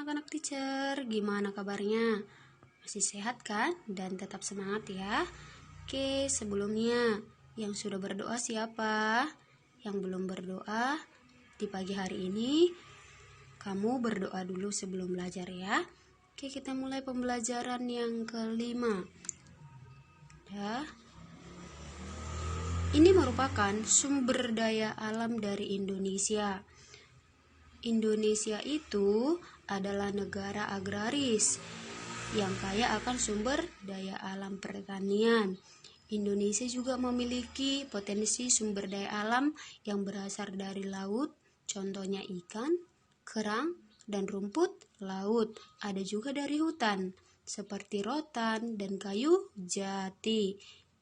anak-anak teacher, gimana kabarnya? Masih sehat kan? Dan tetap semangat ya. Oke, sebelumnya yang sudah berdoa siapa? Yang belum berdoa di pagi hari ini, kamu berdoa dulu sebelum belajar ya. Oke, kita mulai pembelajaran yang kelima. Ya. Ini merupakan sumber daya alam dari Indonesia. Indonesia itu adalah negara agraris yang kaya akan sumber daya alam pertanian. Indonesia juga memiliki potensi sumber daya alam yang berasal dari laut, contohnya ikan, kerang, dan rumput laut. Ada juga dari hutan, seperti rotan dan kayu jati.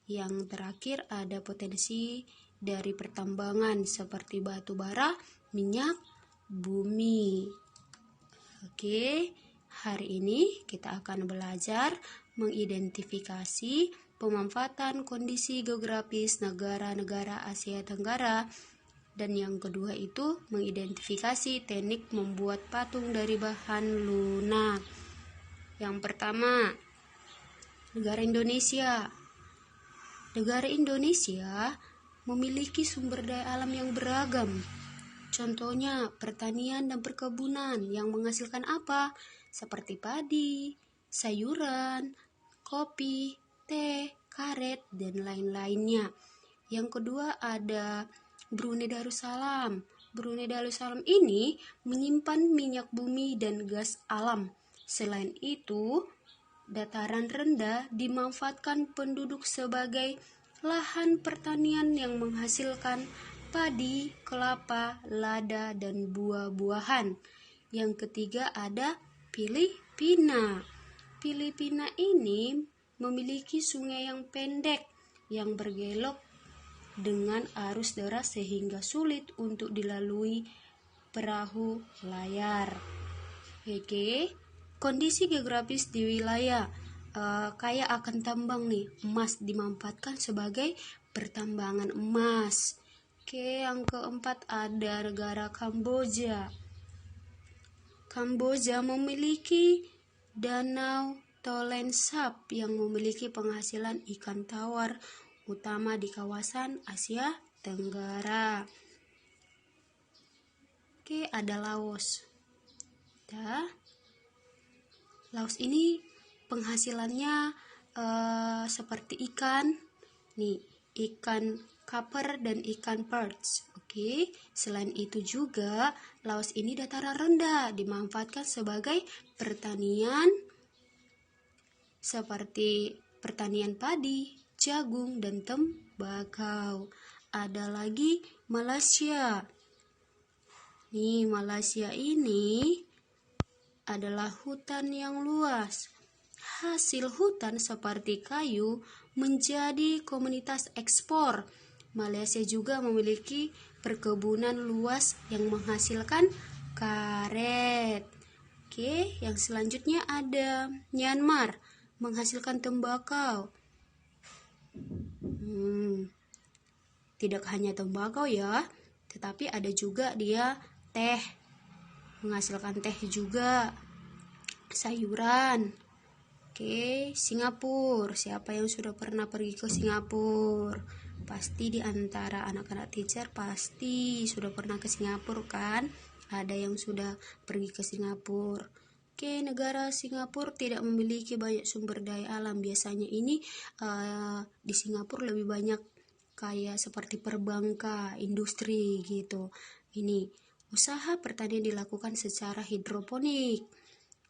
Yang terakhir ada potensi dari pertambangan seperti batu bara, minyak, bumi. Oke, hari ini kita akan belajar mengidentifikasi pemanfaatan kondisi geografis negara-negara Asia Tenggara. Dan yang kedua itu mengidentifikasi teknik membuat patung dari bahan lunak. Yang pertama, negara Indonesia. Negara Indonesia memiliki sumber daya alam yang beragam. Contohnya pertanian dan perkebunan yang menghasilkan apa? Seperti padi, sayuran, kopi, teh, karet, dan lain-lainnya. Yang kedua ada Brunei Darussalam. Brunei Darussalam ini menyimpan minyak bumi dan gas alam. Selain itu, dataran rendah dimanfaatkan penduduk sebagai lahan pertanian yang menghasilkan padi, kelapa, lada, dan buah-buahan. Yang ketiga ada Filipina. Filipina ini memiliki sungai yang pendek yang bergelok dengan arus deras sehingga sulit untuk dilalui perahu layar. Oke. Kondisi geografis di wilayah kaya akan tambang nih, emas dimanfaatkan sebagai pertambangan emas. Oke, yang keempat ada negara Kamboja. Kamboja memiliki danau Tonle Sap yang memiliki penghasilan ikan tawar utama di kawasan Asia Tenggara. Oke, ada Laos. Laos ini penghasilannya seperti ikan, ikan kaper dan ikan perch. Oke, selain itu juga Laos ini dataran rendah dimanfaatkan sebagai pertanian seperti pertanian padi, jagung, dan tembakau. Ada lagi Malaysia. Malaysia ini adalah hutan yang luas. Hasil hutan seperti kayu menjadi komoditas ekspor. Malaysia juga memiliki perkebunan luas yang menghasilkan karet. Oke, yang selanjutnya ada Myanmar, menghasilkan tembakau. Tidak hanya tembakau ya, tetapi ada juga dia teh, menghasilkan teh juga, sayuran. Oke, Singapura. Siapa yang sudah pernah pergi ke Singapura? Pasti di antara anak-anak teacher pasti sudah pernah ke Singapura kan? Ada yang sudah pergi ke Singapura. Oke, negara Singapura tidak memiliki banyak sumber daya alam. Biasanya ini di Singapura lebih banyak kayak seperti perbankan, industri gitu. Ini usaha pertanian dilakukan secara hidroponik.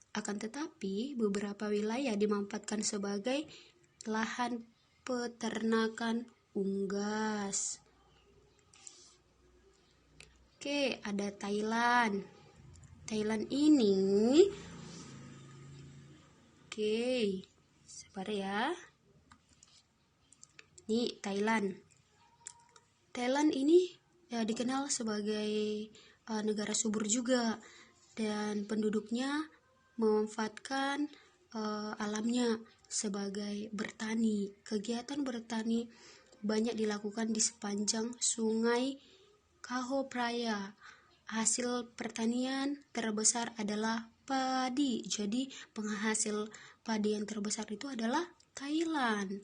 Akan tetapi, beberapa wilayah dimanfaatkan sebagai lahan peternakan unggas. Oke, ada Thailand. Thailand ini sabar ya. Thailand. Thailand ini dikenal sebagai negara subur juga, dan penduduknya memanfaatkan alamnya sebagai bertani. Kegiatan bertani banyak dilakukan di sepanjang sungai Chao Phraya. Hasil pertanian terbesar adalah padi. Jadi penghasil padi yang terbesar itu adalah Thailand.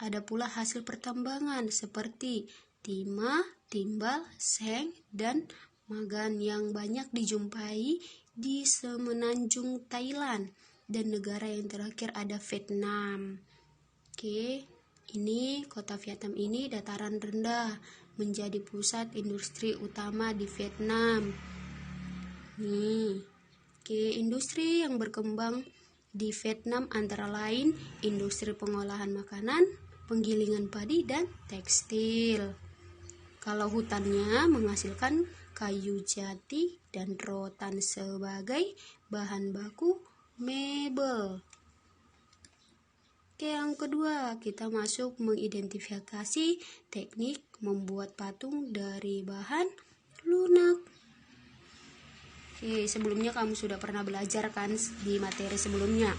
Ada pula hasil pertambangan seperti timah, timbal, seng, dan magan yang banyak dijumpai di semenanjung Thailand. Dan negara yang terakhir ada Vietnam. Oke, ini kota Vietnam ini dataran rendah, menjadi pusat industri utama di Vietnam. Industri yang berkembang di Vietnam antara lain industri pengolahan makanan, penggilingan padi, dan tekstil. Kalau hutannya menghasilkan kayu jati dan rotan sebagai bahan baku mebel. Yang kedua, kita masuk mengidentifikasi teknik membuat patung dari bahan lunak. Sebelumnya kamu sudah pernah belajar kan di materi sebelumnya.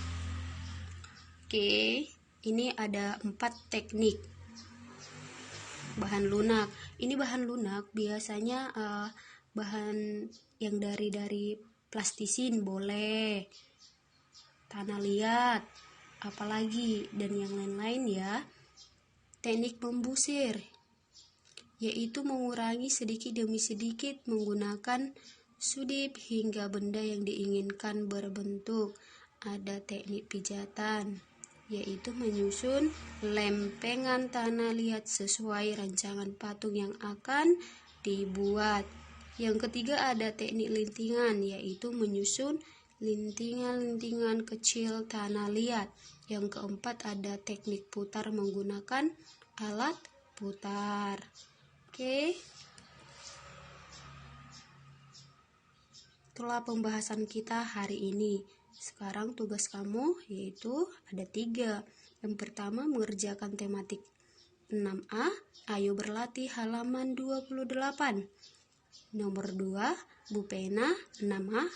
Ini ada 4 teknik bahan lunak. Ini bahan lunak biasanya bahan yang dari plastisin boleh, tanah liat, apalagi dan yang lain-lain ya. Teknik membusir yaitu mengurangi sedikit demi sedikit menggunakan sudip hingga benda yang diinginkan berbentuk. Ada teknik pijatan yaitu menyusun lempengan tanah liat sesuai rancangan patung yang akan dibuat. Yang ketiga ada teknik lintingan yaitu menyusun lintingan-lintingan kecil tanah liat. Yang keempat ada teknik putar menggunakan alat putar. Itulah pembahasan kita hari ini. Sekarang tugas kamu yaitu ada 3. Yang pertama mengerjakan tematik 6A, ayo berlatih halaman 28. Nomor 2, Bu Pena 6A,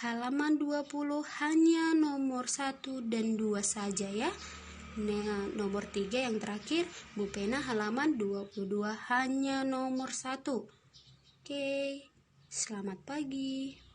halaman 20 hanya nomor 1 dan 2 saja ya. Nah, nomor 3 yang terakhir, Bu Pena halaman 22 hanya nomor 1. Selamat pagi.